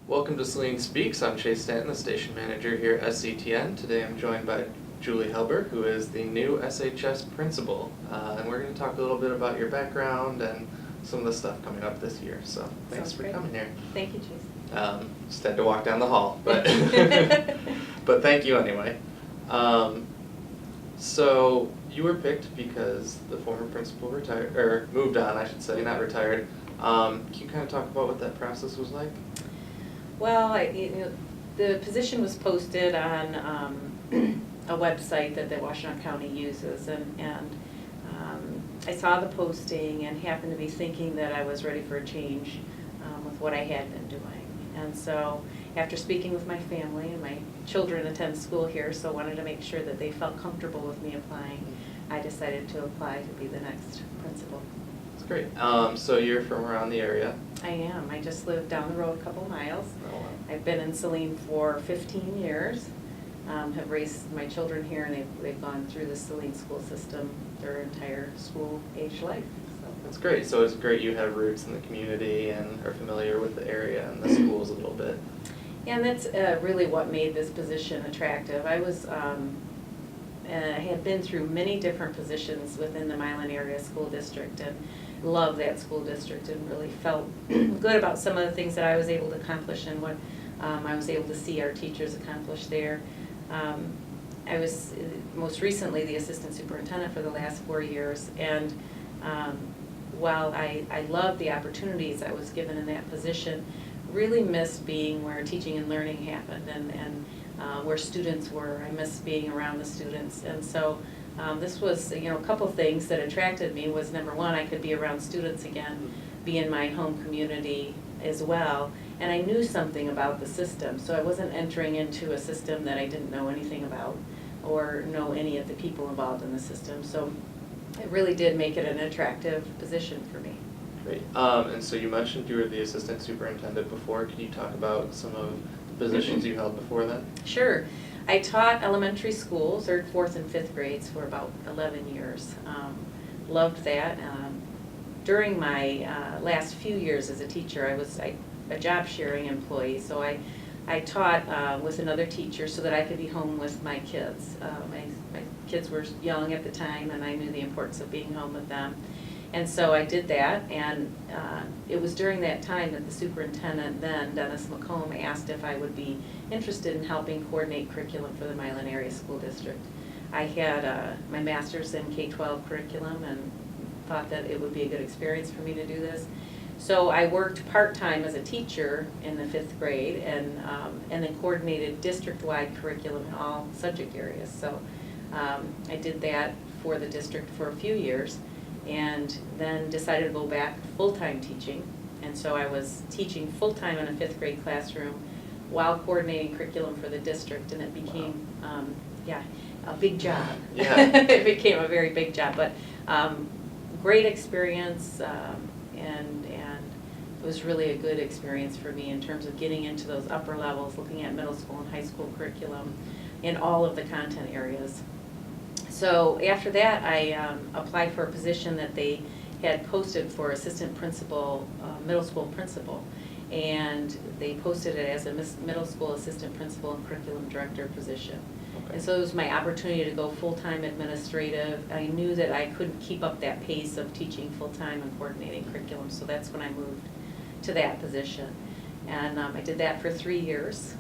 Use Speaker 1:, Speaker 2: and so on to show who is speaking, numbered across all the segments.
Speaker 1: Welcome to Saline Speaks. I'm Chase Stanton, the station manager here at SCTN. Today I'm joined by Julie Helber, who is the new SHS principal. And we're going to talk a little bit about your background and some of the stuff coming up this year. So thanks for coming here.
Speaker 2: Thank you, Chase.
Speaker 1: Just had to walk down the hall, but but thank you anyway. So you were picked because the former principal retired, or moved on, I should say, not retired. Can you kind of talk about what that process was like?
Speaker 2: Well, the position was posted on a website that the Washtenaw County uses, and I saw the posting and happened to be thinking that I was ready for a change with what I had been doing. And so after speaking with my family, and my children attend school here, so wanted to make sure that they felt comfortable with me applying, I decided to apply to be the next principal.
Speaker 1: That's great. So you're from around the area?
Speaker 2: I am. I just live down the road a couple miles.
Speaker 1: Oh, wow.
Speaker 2: I've been in Saline for 15 years, have raised my children here, and they've gone through the Saline school system their entire school age life. So.
Speaker 1: That's great. So it's great you have roots in the community and are familiar with the area and the schools a little bit.
Speaker 2: Yeah, and that's really what made this position attractive. I was had been through many different positions within the Milan area school district and loved that school district and really felt good about some of the things that I was able to accomplish and what I was able to see our teachers accomplish there. I was most recently the assistant superintendent for the last 4 years, and while I loved the opportunities I was given in that position, really missed being where teaching and learning happened and where students were. I missed being around the students, and so this was, a couple things that attracted me was, number one, I could be around students again, be in my home community as well, and I knew something about the system, so I wasn't entering into a system that I didn't know anything about or know any of the people involved in the system, so it really did make it an attractive position for me.
Speaker 1: Great. And so you mentioned you were the assistant superintendent before. Can you talk about some of the positions you held before that?
Speaker 2: Sure. I taught elementary school, 3rd, 4th, and 5th grades for about 11 years. Loved that. During my last few years as a teacher, I was a job sharing employee, so I taught with another teacher so that I could be home with my kids. My kids were young at the time, and I knew the importance of being home with them. And so I did that, and it was during that time that the superintendent then, Dennis McComb, asked if I would be interested in helping coordinate curriculum for the Milan Area School District. I had my master's in K-12 curriculum and thought that it would be a good experience for me to do this. So I worked part-time as a teacher in the 5th grade and then coordinated district-wide curriculum in all subject areas. So I did that for the district for a few years, and then decided to go back full-time teaching. And so I was teaching full-time in a 5th grade classroom while coordinating curriculum for the district, and it became, a big job.
Speaker 1: Yeah.
Speaker 2: It became a very big job, but great experience, and it was really a good experience for me in terms of getting into those upper levels, looking at middle school and high school curriculum in all of the content areas. So after that, I applied for a position that they had posted for assistant principal, middle school principal, and they posted it as a middle school assistant principal and curriculum director position. Okay. And so it was my opportunity to go full-time administrative. I knew that I couldn't keep up that pace of teaching full-time and coordinating curriculum, so that's when I moved to that position. And I did that for 3 years,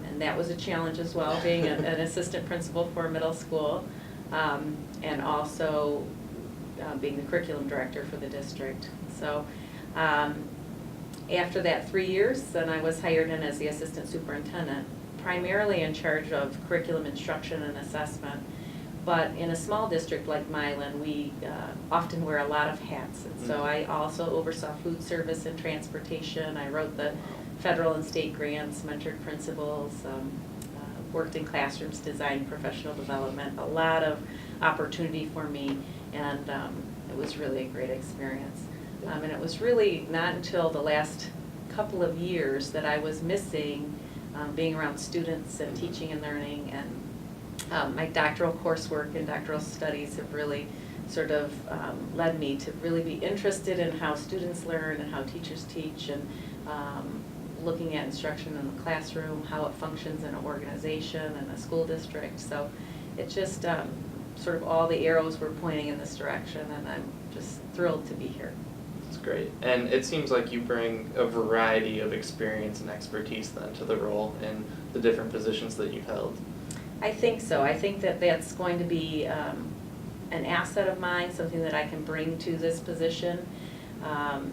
Speaker 2: and that was a challenge as well, being an assistant principal for middle school. And also being the curriculum director for the district. So after that 3 years, then I was hired in as the assistant superintendent, primarily in charge of curriculum instruction and assessment. But in a small district like Milan, we often wear a lot of hats. And so I also oversaw food service and transportation. I wrote the federal and state grants, mentored principals, worked in classrooms, designed professional development, a lot of opportunity for me, and it was really a great experience. And it was really not until the last couple of years that I was missing being around students and teaching and learning, and my doctoral coursework and doctoral studies have really sort of led me to really be interested in how students learn and how teachers teach, and looking at instruction in the classroom, how it functions in an organization and a school district. So it's just sort of all the arrows were pointing in this direction, and I'm just thrilled to be here.
Speaker 1: That's great. And it seems like you bring a variety of experience and expertise then to the role in the different positions that you've held.
Speaker 2: I think so. I think that that's going to be an asset of mine, something that I can bring to this position.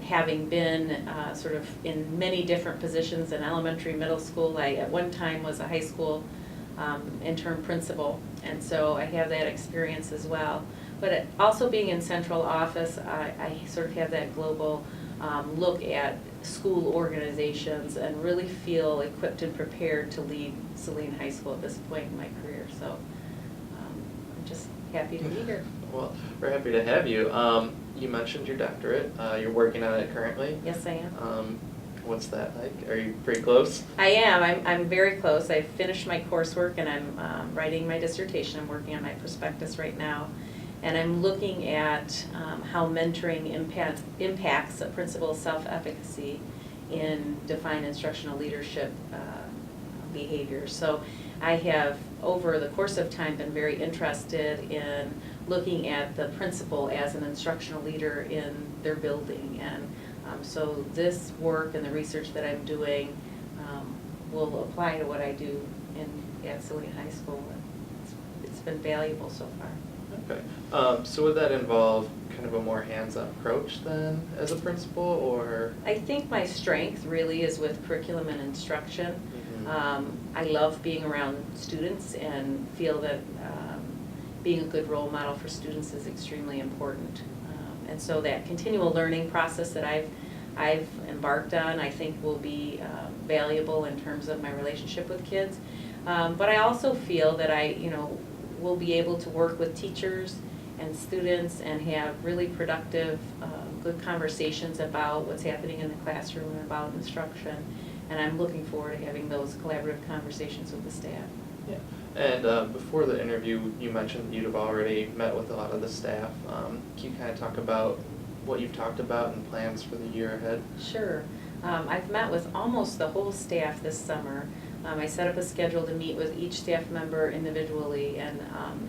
Speaker 2: Having been sort of in many different positions in elementary, middle school, I at one time was a high school interim principal, and so I have that experience as well. But also being in central office, I sort of have that global look at school organizations and really feel equipped and prepared to lead Saline High School at this point in my career. So I'm just happy to be here.
Speaker 1: Well, we're happy to have you. You mentioned your doctorate. You're working on it currently.
Speaker 2: Yes, I am.
Speaker 1: What's that like? Are you pretty close?
Speaker 2: I am. I'm very close. I've finished my coursework and I'm writing my dissertation. I'm working on my prospectus right now. And I'm looking at how mentoring impacts a principal's self-efficacy in defined instructional leadership behaviors. So I have, over the course of time, been very interested in looking at the principal as an instructional leader in their building. And so this work and the research that I'm doing will apply to what I do at Saline High School. It's been valuable so far.
Speaker 1: Okay. So would that involve kind of a more hands-on approach then as a principal, or?
Speaker 2: I think my strength really is with curriculum and instruction.
Speaker 1: Mm-hmm.
Speaker 2: I love being around students and feel that being a good role model for students is extremely important. And so that continual learning process that I've embarked on, I think will be valuable in terms of my relationship with kids. But I also feel that will be able to work with teachers and students and have really productive, good conversations about what's happening in the classroom and about instruction. And I'm looking forward to having those collaborative conversations with the staff.
Speaker 1: Yeah. And before the interview, you mentioned you'd have already met with a lot of the staff. Can you kind of talk about what you've talked about and plans for the year ahead?
Speaker 2: Sure. I've met with almost the whole staff this summer. I set up a schedule to meet with each staff member individually and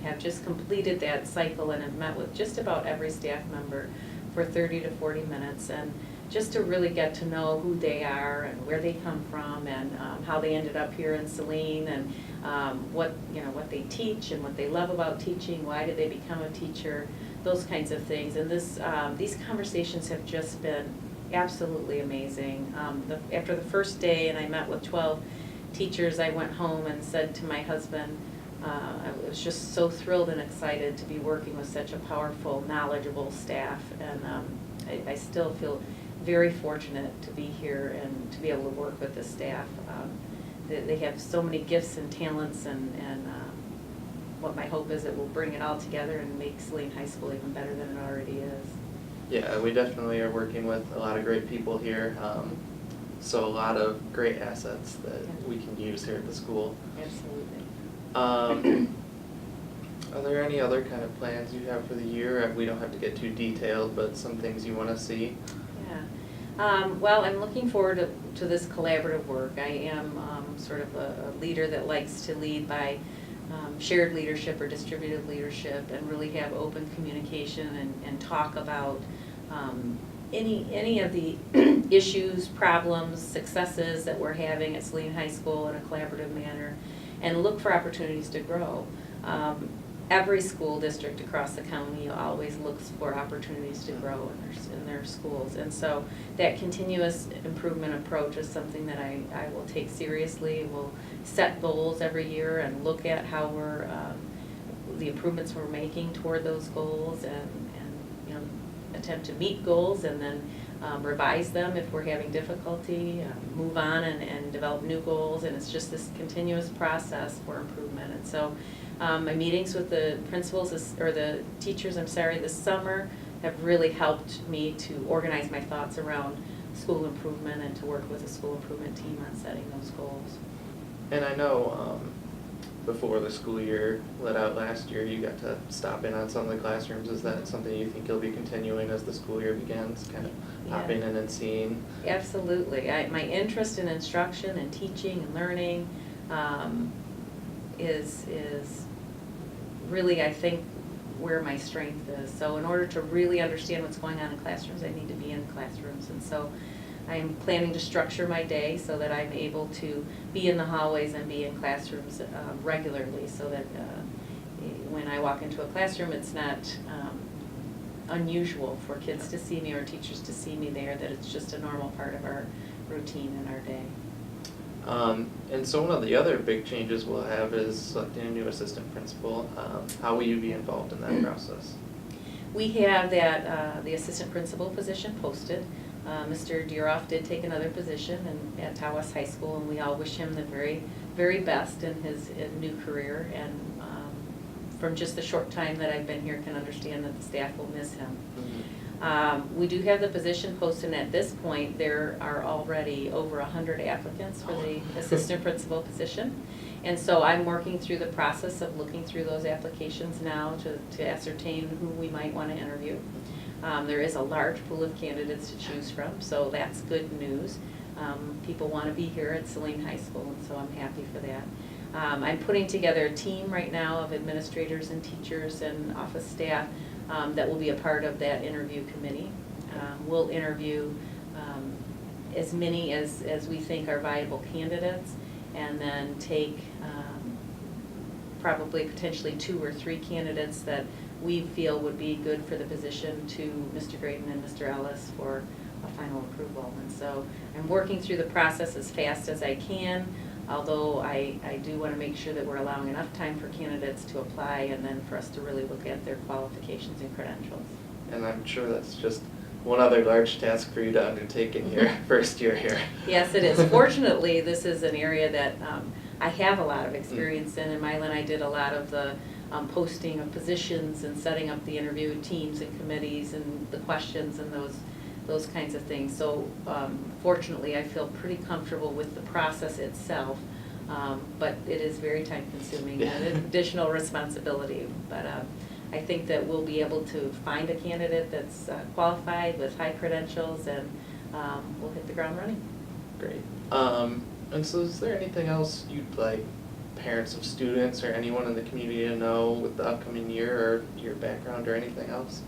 Speaker 2: have just completed that cycle and have met with just about every staff member for 30 to 40 minutes, and just to really get to know who they are and where they come from and how they ended up here in Saline and what they teach and what they love about teaching, why did they become a teacher, those kinds of things. And these conversations have just been absolutely amazing. After the first day and I met with 12 teachers, I went home and said to my husband, I was just so thrilled and excited to be working with such a powerful, knowledgeable staff, and I still feel very fortunate to be here and to be able to work with the staff. They have so many gifts and talents, and what my hope is it will bring it all together and make Saline High School even better than it already is.
Speaker 1: Yeah, we definitely are working with a lot of great people here. So a lot of great assets that we can use here at the school.
Speaker 2: Absolutely.
Speaker 1: Are there any other kind of plans you have for the year? We don't have to get too detailed, but some things you want to see?
Speaker 2: Yeah. Well, I'm looking forward to this collaborative work. I am sort of a leader that likes to lead by shared leadership or distributed leadership and really have open communication and talk about any of the issues, problems, successes that we're having at Saline High School in a collaborative manner, and look for opportunities to grow. Every school district across the county always looks for opportunities to grow in their schools, and so that continuous improvement approach is something that I will take seriously. We'll set goals every year and look at how we're the improvements we're making toward those goals, and attempt to meet goals and then revise them if we're having difficulty, move on and develop new goals, and it's just this continuous process for improvement. And so my meetings with the principals, or the teachers, this summer have really helped me to organize my thoughts around school improvement and to work with a school improvement team on setting those goals.
Speaker 1: And I know before the school year let out last year, you got to stop in on some of the classrooms. Is that something you think you'll be continuing as the school year begins, kind of popping in and seeing.
Speaker 2: Absolutely. My interest in instruction and teaching and learning is really, I think, where my strength is. So in order to really understand what's going on in classrooms, I need to be in classrooms. And so I'm planning to structure my day so that I'm able to be in the hallways and be in classrooms regularly, so that when I walk into a classroom, it's not unusual for kids to see me or teachers to see me there, that it's just a normal part of our routine in our day.
Speaker 1: And so one of the other big changes we'll have is selecting a new assistant principal. How will you be involved in that process?
Speaker 2: We have that the assistant principal position posted. Mr. Dieroff did take another position at Tawas High School, and we all wish him the very, very best in his new career. And from just the short time that I've been here, can understand that the staff will miss him. We do have the position posted, and at this point, there are already over 100 applicants for the assistant principal position. And so I'm working through the process of looking through those applications now to ascertain who we might want to interview. There is a large pool of candidates to choose from, so that's good news. People want to be here at Saline High School, and so I'm happy for that. I'm putting together a team right now of administrators and teachers and office staff that will be a part of that interview committee. We'll interview as many as we think are viable candidates, and then take probably potentially 2 or 3 candidates that we feel would be good for the position to Mr. Graydon and Mr. Ellis for a final approval. And so I'm working through the process as fast as I can, although I do want to make sure that we're allowing enough time for candidates to apply, and then for us to really look at their qualifications and credentials.
Speaker 1: And I'm sure that's just one other large task for you to undertake in your first year here.
Speaker 2: Yes, it is. Fortunately, this is an area that I have a lot of experience in. In Milan, I did a lot of the posting of positions and setting up the interview teams and committees and the questions and those kinds of things. So fortunately, I feel pretty comfortable with the process itself, but it is very time consuming and an additional responsibility. But I think that we'll be able to find a candidate that's qualified with high credentials, and we'll hit the ground running.
Speaker 1: Great. And so is there anything else you'd like parents of students or anyone in the community to know with the upcoming year, or your background or anything else?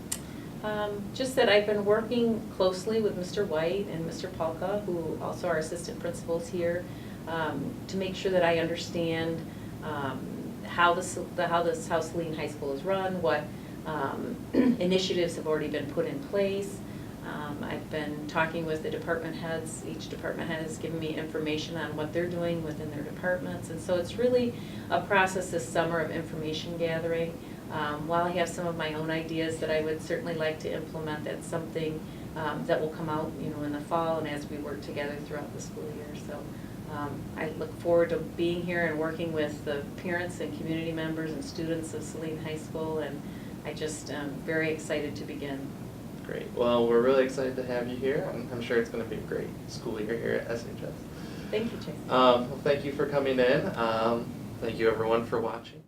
Speaker 2: Just that I've been working closely with Mr. White and Mr. Polka, who also are assistant principals here, to make sure that I understand how Saline High School is run, what initiatives have already been put in place. I've been talking with the department heads. Each department head has given me information on what they're doing within their departments, and so it's really a process this summer of information gathering. While I have some of my own ideas that I would certainly like to implement, that's something that will come out, in the fall and as we work together throughout the school year. So I look forward to being here and working with the parents and community members and students of Saline High School, and I just am very excited to begin.
Speaker 1: Great. Well, we're really excited to have you here, and I'm sure it's going to be a great school year here at SHS.
Speaker 2: Thank you, Chase.
Speaker 1: Well, thank you for coming in. Thank you, everyone, for watching.